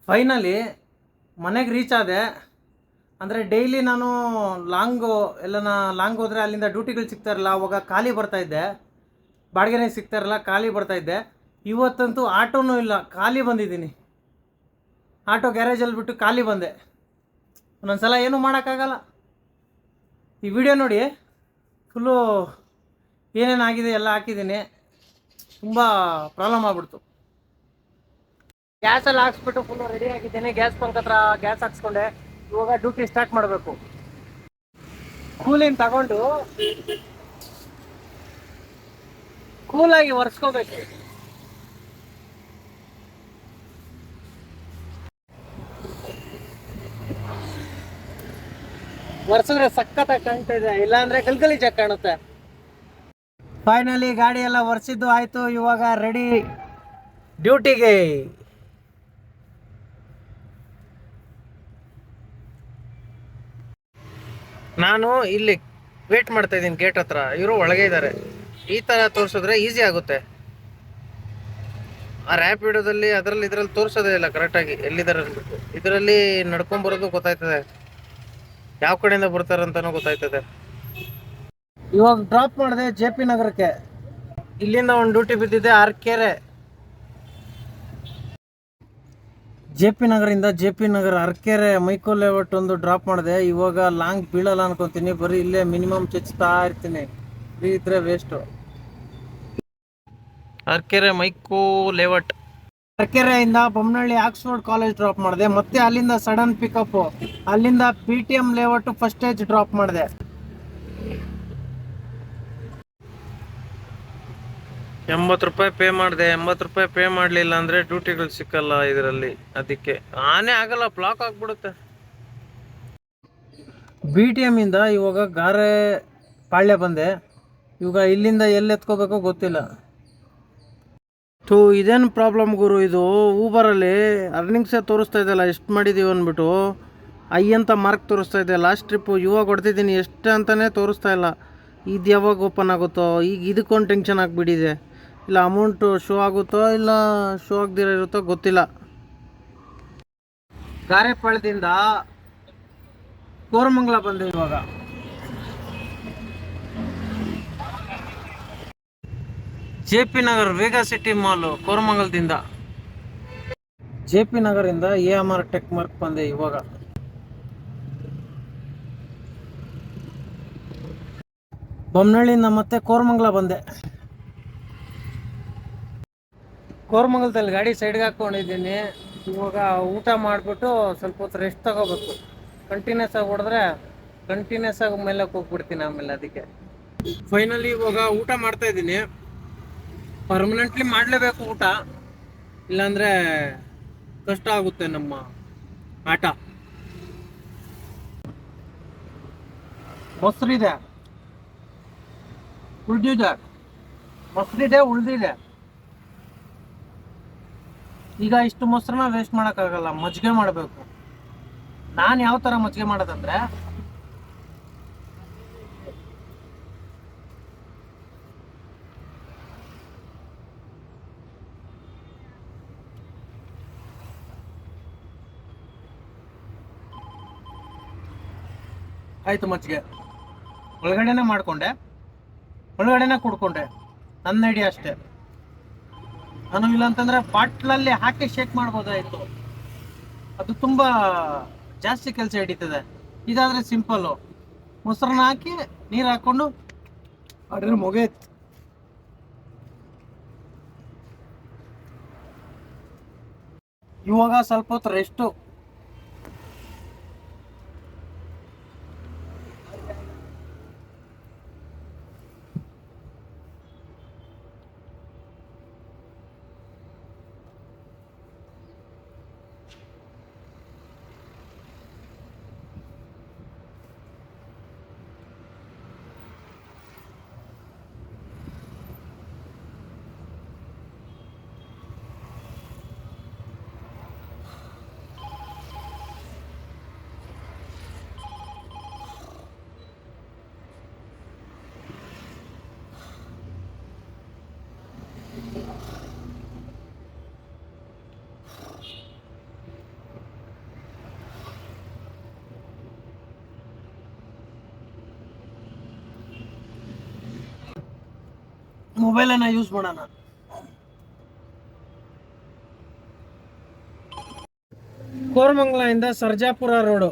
Finally ಮನೆಗೆ reach ಆದೆ. ಅಂದರೆ ಡೈಲಿ ನಾನು ಲಾಂಗ್ ಹೋದರೆ ಅಲ್ಲಿಂದ ಡ್ಯೂಟಿಗಳು ಸಿಗ್ತಾರಲ್ಲ, ಅವಾಗ ಖಾಲಿ ಬರ್ತಾಯಿದ್ದೆ. ಬಾಡಿಗೆನೇ ಸಿಗ್ತಾರಲ್ಲ, ಖಾಲಿ ಬರ್ತಾಯಿದ್ದೆ. ಇವತ್ತಂತೂ ಆಟೋನೂ ಇಲ್ಲ, ಖಾಲಿ ಬಂದಿದ್ದೀನಿ. ಆಟೋ ಗ್ಯಾರೇಜಲ್ಲಿ ಬಿಟ್ಟು ಖಾಲಿ ಬಂದೆ. ಒಂದೊಂದು ಸಲ ಏನೂ ಮಾಡೋಕ್ಕಾಗಲ್ಲ. ಈ ವಿಡಿಯೋ ನೋಡಿ, ಫುಲ್ಲು ಏನೇನಾಗಿದೆ ಎಲ್ಲ ಹಾಕಿದ್ದೀನಿ. ತುಂಬ ಪ್ರಾಬ್ಲಮ್ ಆಗ್ಬಿಡ್ತು. ಗ್ಯಾಸಲ್ಲಿ ಹಾಕ್ಸ್ಬಿಟ್ಟು ಫುಲ್ಲು ರೆಡಿ ಆಗಿದ್ದೇನೆ. ಗ್ಯಾಸ್ ಬಂಕ್ ಹತ್ರ ಗ್ಯಾಸ್ ಹಾಕ್ಸ್ಕೊಂಡೆ. ಇವಾಗ ಡ್ಯೂಟಿ ಸ್ಟಾರ್ಟ್ ಮಾಡಬೇಕು. ಕೂಲಿಂಗ್ ತಗೊಂಡು ಕೂಲಾಗಿ ಒರೆಸ್ಕೋಬೇಕು. ಒರೆಸಿದ್ರೆ ಸಖತ್ತಾಗಿ ಕಾಣ್ತಾ ಇದೆ, ಇಲ್ಲಾಂದ್ರೆ ಗಲ್ಗಲೀಜಾಗಿ ಕಾಣುತ್ತೆ. ಫೈನಲಿ ಗಾಡಿ ಎಲ್ಲ ಒರೆಸಿದ್ದು ಆಯ್ತು. ಇವಾಗ ರೆಡಿ ಡ್ಯೂಟಿಗೆ. ನಾನು ಇಲ್ಲಿ ವೇಟ್ ಮಾಡ್ತಾ ಇದ್ದೀನಿ ಗೇಟ್ ಹತ್ರ. ಇವರು ಒಳಗೆ ಇದ್ದಾರೆ. ಈ ತರ ತೋರಿಸಿದ್ರೆ ಈಸಿ ಆಗುತ್ತೆ. ಆ ರ್ಯಾಪಿಡೋದಲ್ಲಿ ಇದ್ರಲ್ಲಿ ತೋರಿಸೋದೇ ಇಲ್ಲ ಕರೆಕ್ಟಾಗಿ ಎಲ್ಲಿದ್ದಾರೆ ಅಂದ್ಬಿಟ್ಟು. ಇದರಲ್ಲಿ ನಡ್ಕೊಂಡ್ ಬರೋದು ಗೊತ್ತಾಯ್ತದೆ, ಯಾವ ಕಡೆಯಿಂದ ಬರ್ತಾರಂತನೂ ಗೊತ್ತಾಯ್ತದೆ. ಇವಾಗ ಡ್ರಾಪ್ ಮಾಡಿದೆ JP ನಗರಕ್ಕೆ. ಇಲ್ಲಿಂದ ಒಂದು ಡ್ಯೂಟಿ ಬಿದ್ದಿದೆ ಅರ್ಕೆರೆ. JP ನಗರಿಂದ JP ನಗರ ಅರ್ಕೆರೆ ಮೈಕೋ ಲೇಔಟ್ ಒಂದು ಡ್ರಾಪ್ ಮಾಡಿದೆ. ಇವಾಗ ಲಾಂಗ್ ಬೀಳಲ್ಲ ಅನ್ಕೊತೀನಿ, ಬರೀ ಇಲ್ಲೇ ಮಿನಿಮಮ್ ಚಚ್ತಾ ಇರ್ತೀನಿ. ಫ್ರೀ ಇದ್ರೆ ವೇಸ್ಟು. ಅರ್ಕೆರೆ ಮೈಕೋ ಲೇಔಟ್. ಅರ್ಕೆರೆಯಿಂದ ಬೊಮ್ಮನಹಳ್ಳಿ ಆಕ್ಸ್ಫೋರ್ಡ್ ಕಾಲೇಜ್ ಡ್ರಾಪ್ ಮಾಡಿದೆ. ಮತ್ತೆ ಅಲ್ಲಿಂದ ಸಡನ್ ಪಿಕಪ್. ಅಲ್ಲಿಂದ PTM layout first stage drop ಮಾಡಿದೆ. 80 ರೂಪಾಯಿ ಪೇ ಮಾಡಿದೆ. 80 ರೂಪಾಯಿ ಪೇ ಮಾಡಲಿಲ್ಲ ಅಂದರೆ ಡ್ಯೂಟಿಗಳು ಸಿಕ್ಕಲ್ಲ ಇದರಲ್ಲಿ. ಅದಕ್ಕೆ ಆನೇ ಆಗಲ್ಲ, ಬ್ಲಾಕ್ ಆಗಿಬಿಡುತ್ತೆ. BTM ಇಂದ ಇವಾಗ ಗಾರೆ ಪಾಳ್ಯ ಬಂದೆ. ಇವಾಗ ಇಲ್ಲಿಂದ ಎಲ್ಲಿ ಎತ್ಕೋಬೇಕೋ ಗೊತ್ತಿಲ್ಲ. ಇದೇನು ಪ್ರಾಬ್ಲಮ್ ಗುರು, ಇದು ಊಬರಲ್ಲಿ ಅರ್ನಿಂಗ್ಸೇ ತೋರಿಸ್ತಾ ಇದೆಯಲ್ಲ, ಎಷ್ಟು ಮಾಡಿದ್ದೀವಿ ಅಂದ್ಬಿಟ್ಟು ಅಂತ ಮಾರ್ಕ್ ತೋರಿಸ್ತಾ ಇದೆ. ಲಾಸ್ಟ್ ಟ್ರಿಪ್ಪು ಇವಾಗ ಹೊಡ್ತಿದ್ದೀನಿ, ಎಷ್ಟು ಅಂತಲೇ ತೋರಿಸ್ತಾ ಇಲ್ಲ. ಇದು ಯಾವಾಗ ಓಪನ್ ಆಗುತ್ತೋ, ಈಗ ಇದಕ್ಕೊಂದು ಟೆನ್ಷನ್ ಆಗಿಬಿಟ್ಟಿದೆ. ಇಲ್ಲ ಅಮೌಂಟು ಶೋ ಆಗುತ್ತೋ ಇಲ್ಲ ಶೋ ಆಗದಿರೋ ಇರುತ್ತೋ ಗೊತ್ತಿಲ್ಲ. ಗಾರೆಪಾಳ್ಯದಿಂದ ಕೋರಮಂಗಲ ಬಂದೆ. ಇವಾಗ JP ನಗರ್ ವೇಗಾ ಸಿಟಿ ಮಾಲು ಕೋರಮಂಗಲದಿಂದ. JP ನಗರಿಂದ AMR ಟೆಕ್ ಮಾರ್ಕ್ ಬಂದೆ. ಇವಾಗ ಬೊಮ್ಮನಹಳ್ಳಿಯಿಂದ ಮತ್ತೆ ಕೋರಮಂಗಲ ಬಂದೆ. ಕೋರಮಂಗಲದಲ್ಲಿ ಗಾಡಿ ಸೈಡ್ಗೆ ಹಾಕ್ಕೊಂಡಿದ್ದೀನಿ. ಇವಾಗ ಊಟ ಮಾಡಿಬಿಟ್ಟು ಸ್ವಲ್ಪ ಹೊತ್ತು ರೆಸ್ಟ್ ತಗೋಬೇಕು. ಕಂಟಿನ್ಯೂಸ್ ಆಗಿ ಹೊಡೆದ್ರೆ ಕಂಟಿನ್ಯೂಸ್ ಆಗಿ ಮೇಲೆ ಹೋಗ್ಬಿಡ್ತೀನಿ ಆಮೇಲೆ. ಅದಕ್ಕೆ ಫೈನಲಿ ಇವಾಗ ಊಟ ಮಾಡ್ತಾ ಇದ್ದೀನಿ. ಪರ್ಮನೆಂಟ್ಲಿ ಮಾಡಲೇಬೇಕು ಊಟ, ಇಲ್ಲಾಂದರೆ ಕಷ್ಟ ಆಗುತ್ತೆ ನಮ್ಮ ಆಟ. ಮೊಸರಿದೆ, ಉಳಿದಿದೆ. ಮೊಸರಿದೆ, ಉಳಿದಿದೆ. ಈಗ ಇಷ್ಟು ಮೊಸರನ್ನ ವೇಸ್ಟ್ ಮಾಡೋಕ್ಕಾಗಲ್ಲ, ಮಜ್ಜಿಗೆ ಮಾಡಬೇಕು. ನಾನು ಯಾವ ಥರ ಮಜ್ಜಿಗೆ ಮಾಡೋದಂದ್ರೆ, ಆಯಿತು ಮಜ್ಜಿಗೆ ಒಳಗಡೆನೇ ಮಾಡಿಕೊಂಡೆ, ಒಳಗಡೆನೇ ಕುಡ್ಕೊಂಡೆ. ನನ್ನ ಐಡಿಯಾ ಅಷ್ಟೇ. ನಾನು ಇಲ್ಲ ಅಂತಂದರೆ ಬಾಟ್ಲಲ್ಲಿ ಹಾಕಿ ಶೇಕ್ ಮಾಡ್ಬೋದಾಯಿತು. ಅದು ತುಂಬ ಜಾಸ್ತಿ ಕೆಲಸ ಹಿಡಿತದೆ. ಇದಾದರೆ ಸಿಂಪಲ್ಲು, ಮೊಸರನ್ನ ಹಾಕಿ ನೀರು ಹಾಕ್ಕೊಂಡು ಅದ್ರ ಮುಗಿಯಿತು. ಇವಾಗ ಸ್ವಲ್ಪ ಹೊತ್ತು ರೆಸ್ಟು. ಮೊಬೈಲನ್ನು ಯೂಸ್ ಮಾಡೋಣ. ಕೋರಮಂಗಲದಿಂದ ಸರ್ಜಾಪುರ ರೋಡು.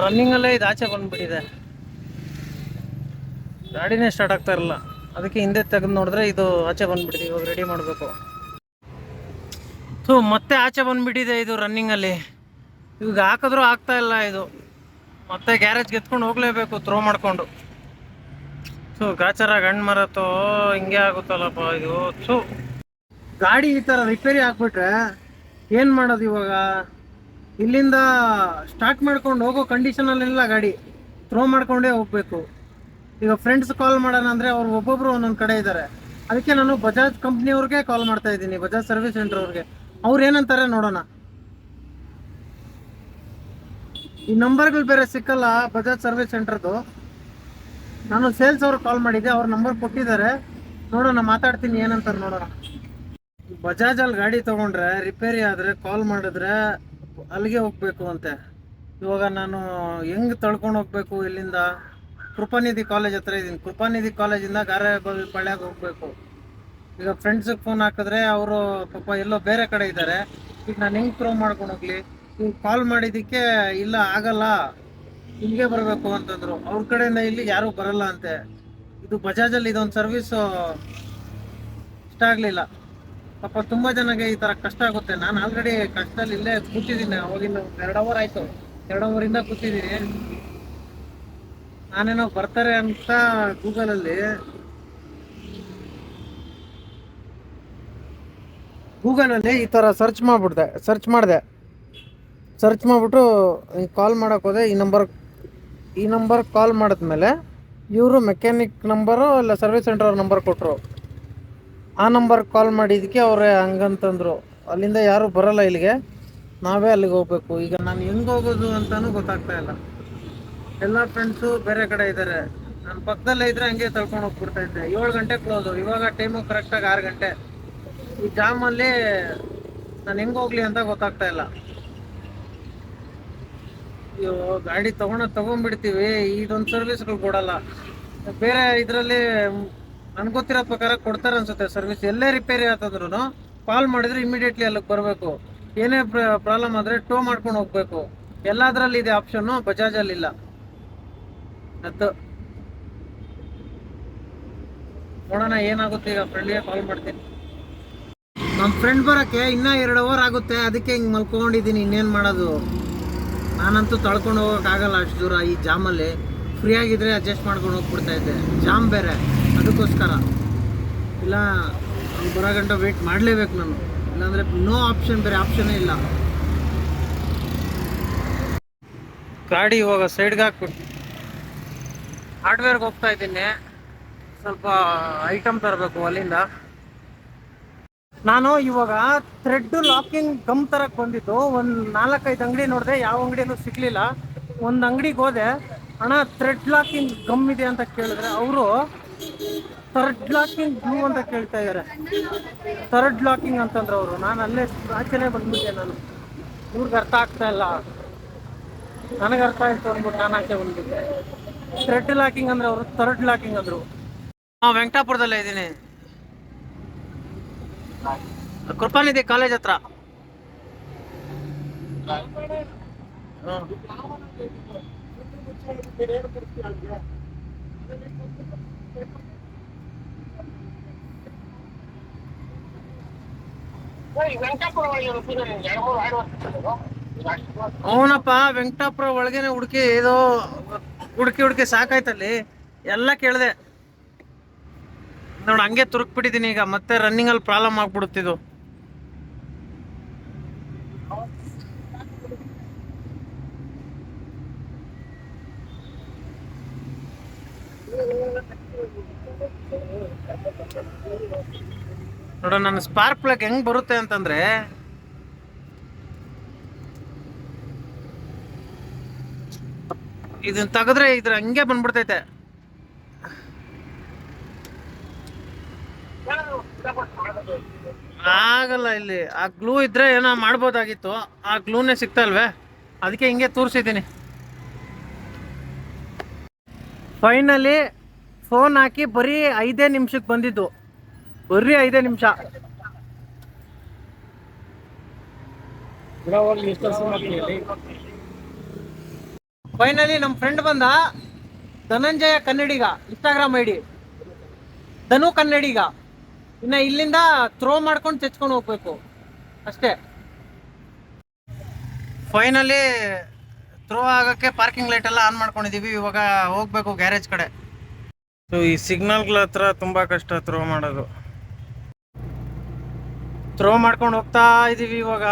ರನ್ನಿಂಗಲ್ಲೇ ಇದು ಆಚೆ ಬಂದ್ಬಿಟ್ಟಿದೆ. ಗಾಡಿನೇ ಸ್ಟಾರ್ಟ್ ಆಗ್ತಾ ಇರಲ್ಲ, ಅದಕ್ಕೆ ಹಿಂದೆ ತೆಗೆದು ನೋಡಿದ್ರೆ ಇದು ಆಚೆ ಬಂದ್ಬಿಟ್ಟಿದೆ. ಇವಾಗ ರೆಡಿ ಮಾಡಬೇಕು. ಮತ್ತೆ ಆಚೆ ಬಂದ್ಬಿಟ್ಟಿದೆ ಇದು ರನ್ನಿಂಗಲ್ಲಿ. ಇವಾಗ ಹಾಕಿದ್ರೂ ಆಗ್ತಾ ಇಲ್ಲ ಇದು. ಮತ್ತೆ ಗ್ಯಾರೇಜ್ಗೆ ಎತ್ಕೊಂಡು ಹೋಗ್ಲೇಬೇಕು ಥ್ರೋ ಮಾಡಿಕೊಂಡು. ಗಾಚಾರ ಗಂಡು ಮರತ್ತೋ ಹಿಂಗೆ ಆಗುತ್ತಲ್ಲಪ್ಪ ಇದು. ಗಾಡಿ ಈ ಥರ ರಿಪೇರಿ ಹಾಕ್ಬಿಟ್ರೆ ಏನು ಮಾಡೋದು ಇವಾಗ? ಇಲ್ಲಿಂದ ಸ್ಟಾರ್ಟ್ ಮಾಡ್ಕೊಂಡು ಹೋಗೋ ಕಂಡೀಷನಲ್ಲೆಲ್ಲ ಗಾಡಿ ಥ್ರೋ ಮಾಡ್ಕೊಂಡೇ ಹೋಗ್ಬೇಕು. ಈಗ ಫ್ರೆಂಡ್ಸ್ ಕಾಲ್ ಮಾಡೋಣ ಅಂದರೆ ಅವ್ರು ಒಬ್ಬೊಬ್ರು ಒಂದೊಂದು ಕಡೆ ಇದ್ದಾರೆ. ಅದಕ್ಕೆ ನಾನು ಬಜಾಜ್ ಕಂಪ್ನಿಯವ್ರಿಗೆ ಕಾಲ್ ಮಾಡ್ತಾ ಇದ್ದೀನಿ, ಬಜಾಜ್ ಸರ್ವಿಸ್ ಸೆಂಟರ್ ಅವ್ರಿಗೆ. ಅವ್ರು ಏನಂತಾರೆ ನೋಡೋಣ. ಈ ನಂಬರ್ಗಳು ಬೇರೆ ಸಿಕ್ಕಲ್ಲ ಬಜಾಜ್ ಸರ್ವಿಸ್ ಸೆಂಟರ್ದು. ನಾನು ಸೇಲ್ಸ್ ಅವ್ರಿಗೆ ಕಾಲ್ ಮಾಡಿದ್ದೆ, ಅವ್ರ ನಂಬರ್ ಕೊಟ್ಟಿದ್ದಾರೆ. ನೋಡೋಣ, ಮಾತಾಡ್ತೀನಿ, ಏನಂತಾರೆ ನೋಡೋಣ. ಬಜಾಜಲ್ಲಿ ಗಾಡಿ ತೊಗೊಂಡ್ರೆ ರಿಪೇರಿ ಆದರೆ ಕಾಲ್ ಮಾಡಿದ್ರೆ ಅಲ್ಲಿಗೆ ಹೋಗ್ಬೇಕು ಅಂತೆ. ಇವಾಗ ನಾನು ಹೆಂಗೆ ತಳ್ಕೊಂಡು ಹೋಗ್ಬೇಕು? ಇಲ್ಲಿಂದ ಕೃಪಾನಿಧಿ ಕಾಲೇಜ್ ಹತ್ರ ಇದ್ದೀನಿ. ಕೃಪಾನಿಧಿ ಕಾಲೇಜಿಂದ ಗಾರೆಬಾಳ್ಯಾಗ ಹೋಗ್ಬೇಕು. ಈಗ ಫ್ರೆಂಡ್ಸಿಗೆ ಫೋನ್ ಹಾಕಿದ್ರೆ ಅವರು ಪಾಪ ಎಲ್ಲೋ ಬೇರೆ ಕಡೆ ಇದ್ದಾರೆ. ಈಗ ನಾನು ಹೆಂಗೆ ಥ್ರೋ ಮಾಡ್ಕೊಂಡು ಹೋಗ್ಲಿ? ಈಗ ಕಾಲ್ ಮಾಡಿದ್ದಕ್ಕೆ ಇಲ್ಲ ಆಗಲ್ಲ, ಹಿಂಗೆ ಬರಬೇಕು ಅಂತಂದರು. ಅವ್ರ ಕಡೆಯಿಂದ ಇಲ್ಲಿ ಯಾರೂ ಬರಲ್ಲ ಅಂತೆ. ಇದು ಬಜಾಜಲ್ಲಿ ಇದೊಂದು ಸರ್ವಿಸು ಇಷ್ಟ ಆಗಲಿಲ್ಲ. ಪಾಪ ತುಂಬ ಜನಕ್ಕೆ ಈ ಥರ ಕಷ್ಟ ಆಗುತ್ತೆ. ನಾನು ಆಲ್ರೆಡಿ ಕಷ್ಟದಲ್ಲಿ ಇಲ್ಲೇ ಕೂತಿದ್ದೀನಿ. ಅವಾಗಿಂದ 2 ಅವರ್ ಆಯಿತು, 2 ಅವರಿಂದ ಕೂತಿದ್ದೀನಿ. ನಾನೇನೋ ಬರ್ತಾರೆ ಅಂತ ಗೂಗಲಲ್ಲಿ ಈ ಥರ ಸರ್ಚ್ ಮಾಡಿದೆ. ಸರ್ಚ್ ಮಾಡಿಬಿಟ್ಟು ಕಾಲ್ ಮಾಡೋಕೆ ಹೋದೆ. ಈ ನಂಬರ್ ಕಾಲ್ ಮಾಡಿದ್ಮೇಲೆ ಇವರು ಮೆಕ್ಯಾನಿಕ್ ನಂಬರು ಇಲ್ಲ ಸರ್ವಿಸ್ ಸೆಂಟರ್ ಅವ್ರ ನಂಬರ್ ಕೊಟ್ಟರು. ಆ ನಂಬರ್ ಕಾಲ್ ಮಾಡಿದ್ದಕ್ಕೆ ಅವರೇ ಹಂಗಂತಂದರು. ಅಲ್ಲಿಂದ ಯಾರೂ ಬರೋಲ್ಲ ಇಲ್ಲಿಗೆ, ನಾವೇ ಅಲ್ಲಿಗೆ ಹೋಗ್ಬೇಕು. ಈಗ ನಾನು ಹೆಂಗೆ ಹೋಗೋದು ಅಂತಲೂ ಗೊತ್ತಾಗ್ತಾ ಇಲ್ಲ. ಎಲ್ಲ ಫ್ರೆಂಡ್ಸು ಬೇರೆ ಕಡೆ ಇದ್ದಾರೆ. ನಾನು ಪಕ್ಕದಲ್ಲೇ ಇದ್ದರೆ ಹಂಗೆ ತಳ್ಕೊಂಡು ಹೋಗ್ಬಿಡ್ತಾ ಇದ್ದೆ. 7 ಗಂಟೆ ಕ್ಲೋಸು, ಇವಾಗ ಟೈಮು ಕರೆಕ್ಟಾಗಿ 6 ಗಂಟೆ. ಈ ಜಾಮಲ್ಲಿ ನಾನು ಹೆಂಗೆ ಹೋಗ್ಲಿ ಅಂತ ಗೊತ್ತಾಗ್ತಾ ಇಲ್ಲ. ಅಯ್ಯೋ, ಗಾಡಿ ತೊಗೊಂಡ್ಬಿಡ್ತೀವಿ, ಇದೊಂದು ಸರ್ವಿಸ್ಗಳು ಕೊಡಲ್ಲ. ಬೇರೆ ಇದರಲ್ಲಿ ನನಗೆ ಗೊತ್ತಿರೋ ಪ್ರಕಾರ ಕೊಡ್ತಾರೆ ಅನ್ಸುತ್ತೆ ಸರ್ವಿಸ್. ಎಲ್ಲೇ ರಿಪೇರಿ ಆತಂದ್ರೂ ಕಾಲ್ ಮಾಡಿದ್ರೆ ಇಮಿಡಿಯೇಟ್ಲಿ ಅಲ್ಲಿಗೆ ಬರಬೇಕು. ಏನೇ ಪ್ರಾಬ್ಲಮ್ ಆದರೆ ಟೋ ಮಾಡ್ಕೊಂಡು ಹೋಗ್ಬೇಕು. ಎಲ್ಲದರಲ್ಲಿ ಇದೆ ಆಪ್ಷನ್ನು, ಬಜಾಜಲ್ಲಿ ಇಲ್ಲ. ಅದು ನೋಡೋಣ ಏನಾಗುತ್ತೆ. ಈಗ ಫ್ರೆಂಡ್ಗೆ ಕಾಲ್ ಮಾಡ್ತೀನಿ. ನಮ್ಮ ಫ್ರೆಂಡ್ ಬರೋಕ್ಕೆ ಇನ್ನೂ 2 ಅವರ್ ಆಗುತ್ತೆ. ಅದಕ್ಕೆ ಹಿಂಗೆ ಮಲ್ಕೊಂಡಿದ್ದೀನಿ. ಇನ್ನೇನು ಮಾಡೋದು? ನಾನಂತೂ ತಳ್ಕೊಂಡು ಹೋಗೋಕ್ಕಾಗಲ್ಲ ಅಷ್ಟು ದೂರ ಈ ಜಾಮಲ್ಲಿ. ಫ್ರೀ ಆಗಿದ್ರೆ ಅಡ್ಜಸ್ಟ್ ಮಾಡ್ಕೊಂಡು ಹೋಗ್ಬಿಡ್ತಾ ಇದ್ದೆ. ಜಾಮ್ ಬೇರೆ, ಅದಕ್ಕೋಸ್ಕರ. ಇಲ್ಲ, ಅವ್ನು ಬರೋ ಗಂಟೆ ವೆಯ್ಟ್ ಮಾಡಲೇಬೇಕು ನಾನು, ಇಲ್ಲಾಂದರೆ ನೋ ಆಪ್ಷನ್, ಬೇರೆ ಆಪ್ಷನ್ನೇ ಇಲ್ಲ. ಗಾಡಿ ಇವಾಗ ಸೈಡ್ಗೆ ಹಾಕ್ಬಿಟ್ಟು ಹಾರ್ಡ್ವೇರ್ಗೆ ಹೋಗ್ತಾ ಇದ್ದೀನಿ. ಸ್ವಲ್ಪ ಐಟಮ್ ತರಬೇಕು ಅಲ್ಲಿಂದ. ನಾನು ಇವಾಗ ಥ್ರೆಡ್ ಲಾಕಿಂಗ್ ಗಮ್ ತರಕ್ಕೆ ಬಂದಿದ್ದು. ಒಂದು 4-5 ಅಂಗಡಿ ನೋಡಿದೆ, ಯಾವ ಅಂಗಡಿಯಲ್ಲೂ ಸಿಗಲಿಲ್ಲ. ಒಂದು ಅಂಗಡಿಗೆ ಹೋದೆ, ಅಣ್ಣ ಥ್ರೆಡ್ ಲಾಕಿಂಗ್ ಗಮ್ ಇದೆ ಅಂತ ಕೇಳಿದ್ರೆ ಅವರು ಥ್ರೆಡ್ ಲಾಕಿಂಗ್ ಗ್ಲೂ ಅಂತ ಕೇಳ್ತಾ ಇದ್ದಾರೆ. ಥ್ರೆಡ್ ಲಾಕಿಂಗ್ ಅಂತಂದ್ರೆ ಅವರು. ನಾನು ಅಲ್ಲೇ ಆಚೆನೇ ಬಂದ್ಬಿಟ್ಟೆ. ನಾನು ಇವ್ರಿಗೆ ಅರ್ಥ ಆಗ್ತಾ ಇಲ್ಲ, ನನಗೆ ಅರ್ಥ ಆಯಿತು ಅಂದ್ಬಿಟ್ಟು ನಾನು ಆಚೆ ಬಂದ್ಬಿಟ್ಟೆ. ಥ್ರೆಡ್ ಲಾಕಿಂಗ್ ಅಂದರೆ ಅವರು ಥರ್ಡ್ ಲಾಕಿಂಗ್ ಅಂದರು. ವೆಂಕಟಾಪುರದಲ್ಲೇ ಇದ್ದೀನಿ, ಕೃಪಾನಿಧಿ ಕಾಲೇಜ್ ಹತ್ರ. ಅವನಪ್ಪ ವೆಂಕಟಾಪುರ ಒಳಗೇನೆ ಹುಡುಕಿ ಇದು ಹುಡುಕಿ ಸಾಕಾಯ್ತಲ್ಲಿ. ಎಲ್ಲ ಕೇಳಿದೆ ನೋಡಿ, ಹಂಗೆ ತುರುಕ್ಬಿಟ್ಟಿದ್ದೀನಿ. ಈಗ ಮತ್ತೆ ರನ್ನಿಂಗಲ್ಲಿ ಪ್ರಾಬ್ಲಮ್ ಆಗ್ಬಿಡುತ್ತಿದ್ದು. ನೋಡ, ನನ್ನ ಸ್ಪಾರ್ಕ್ ಪ್ಲಗ್ ಹೆಂಗ್ ಬರುತ್ತೆ ಅಂತಂದ್ರೆ, ಇದನ್ನ ತೆಗೆದ್ರೆ ಇದ್ರ ಹಂಗೆ ಬಂದ್ಬಿಡ್ತೈತೆ. ಆಗಲ್ಲ. ಇಲ್ಲಿ ಆ ಗ್ಲೂ ಇದ್ರೆ ಏನೋ ಮಾಡ್ಬೋದಾಗಿತ್ತು, ಆ ಗ್ಲೂನೇ ಸಿಗ್ತಾ ಇಲ್ವೇ, ಅದಕ್ಕೆ ಹಿಂಗೆ ತೋರಿಸಿದ್ದೀನಿ. ಫೈನಲಿ ಫೋನ್ ಹಾಕಿ ಬರೀ 5 ನಿಮಿಷಕ್ಕೆ ಬಂದಿದ್ದು, ಬರೀ 5 ನಿಮಿಷ. ಫೈನಲಿ ನಮ್ಮ ಫ್ರೆಂಡ್ ಬಂದ, ಧನಂಜಯ ಕನ್ನಡಿಗ, ಇನ್ಸ್ಟಾಗ್ರಾಮ್ ಐಡಿ ಧನು ಕನ್ನಡಿಗ. ಇನ್ನ ಇಲ್ಲಿಂದ ಥ್ರೋ ಮಾಡ್ಕೊಂಡು ತೆಚ್ಕೊಂಡು ಹೋಗ್ಬೇಕು ಅಷ್ಟೇ. ಫೈನಲಿ ಥ್ರೋ ಆಗಕ್ಕೆ ಪಾರ್ಕಿಂಗ್ ಲೈಟ್ ಎಲ್ಲ ಆನ್ ಮಾಡ್ಕೊಂಡಿದೀವಿ. ಇವಾಗ ಹೋಗ್ಬೇಕು ಗ್ಯಾರೇಜ್ ಕಡೆ. ಈ ಸಿಗ್ನಲ್ಗಳ ಹತ್ರ ತುಂಬಾ ಕಷ್ಟ ಥ್ರೋ ಮಾಡೋದು. ಥ್ರೋ ಮಾಡ್ಕೊಂಡು ಹೋಗ್ತಾ ಇದೀವಿ. ಇವಾಗ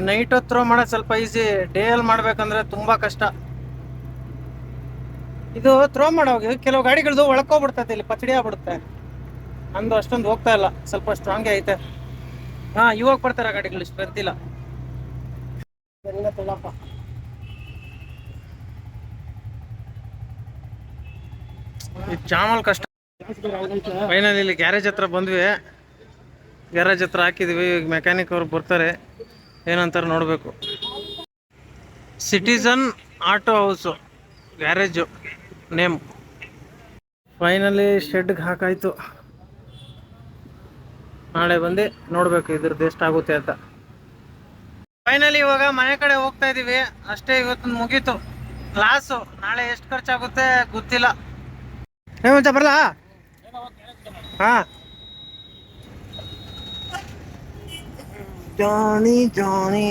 ನೈಟ್ ಹೊತ್ತು ಥ್ರೋ ಮಾಡೋದು ಸ್ವಲ್ಪ ಈಸಿ, ಡೇ ಅಲ್ಲಿ ಮಾಡ್ಬೇಕಂದ್ರೆ ತುಂಬಾ ಕಷ್ಟ. ಇದು ಥ್ರೋ ಮಾಡೋಗಿ ಕೆಲವು ಗಾಡಿಗಳದ್ದು ಒಳಕೋಗ್ಬಿಡ್ತೈತೆ, ಇಲ್ಲಿ ಪಚಡಿ ಆಗ್ಬಿಡುತ್ತೆ. ನಂದು ಅಷ್ಟೊಂದು ಹೋಗ್ತಾ ಇಲ್ಲ, ಸ್ವಲ್ಪ ಸ್ಟ್ರಾಂಗೇ ಐತೆ. ಹಾ, ಇವಾಗ ಬರ್ತಾರೆ ಗಾಡಿಗಳು, ಸ್ಟ್ರೆಂತ್ ಇಲ್ಲ. ಜಾಮಲ್ ಕಷ್ಟ. ಫೈನಲ್ ಇಲ್ಲಿ ಗ್ಯಾರೇಜ್ ಹತ್ರ ಬಂದ್ವಿ, ಗ್ಯಾರೇಜ್ ಹತ್ರ ಹಾಕಿದ್ವಿ. ಈಗ ಮೆಕ್ಯಾನಿಕ್ ಅವ್ರು ಬರ್ತಾರೆ, ಏನಂತಾರೆ ನೋಡಬೇಕು. Citizen auto house garage name. Finally ಶೆಡ್ಗೆ ಹಾಕಾಯ್ತು. ನಾಳೆ ಬಂದು ನೋಡಬೇಕು ಇದ್ರದ್ದು ಎಷ್ಟಾಗುತ್ತೆ ಅಂತ. ಫೈನಲಿ ಇವಾಗ ಮನೆ ಕಡೆ ಹೋಗ್ತಾ ಇದೀವಿ ಅಷ್ಟೇ. ಇವತ್ತು ಮುಗೀತು ಕ್ಲಾಸು. ನಾಳೆ ಎಷ್ಟು ಖರ್ಚಾಗುತ್ತೆ ಗೊತ್ತಿಲ್ಲ. ಏಮಂತ ಬರಲಾ? ಹಾ, ಜಾನಿ ಜಾನಿ.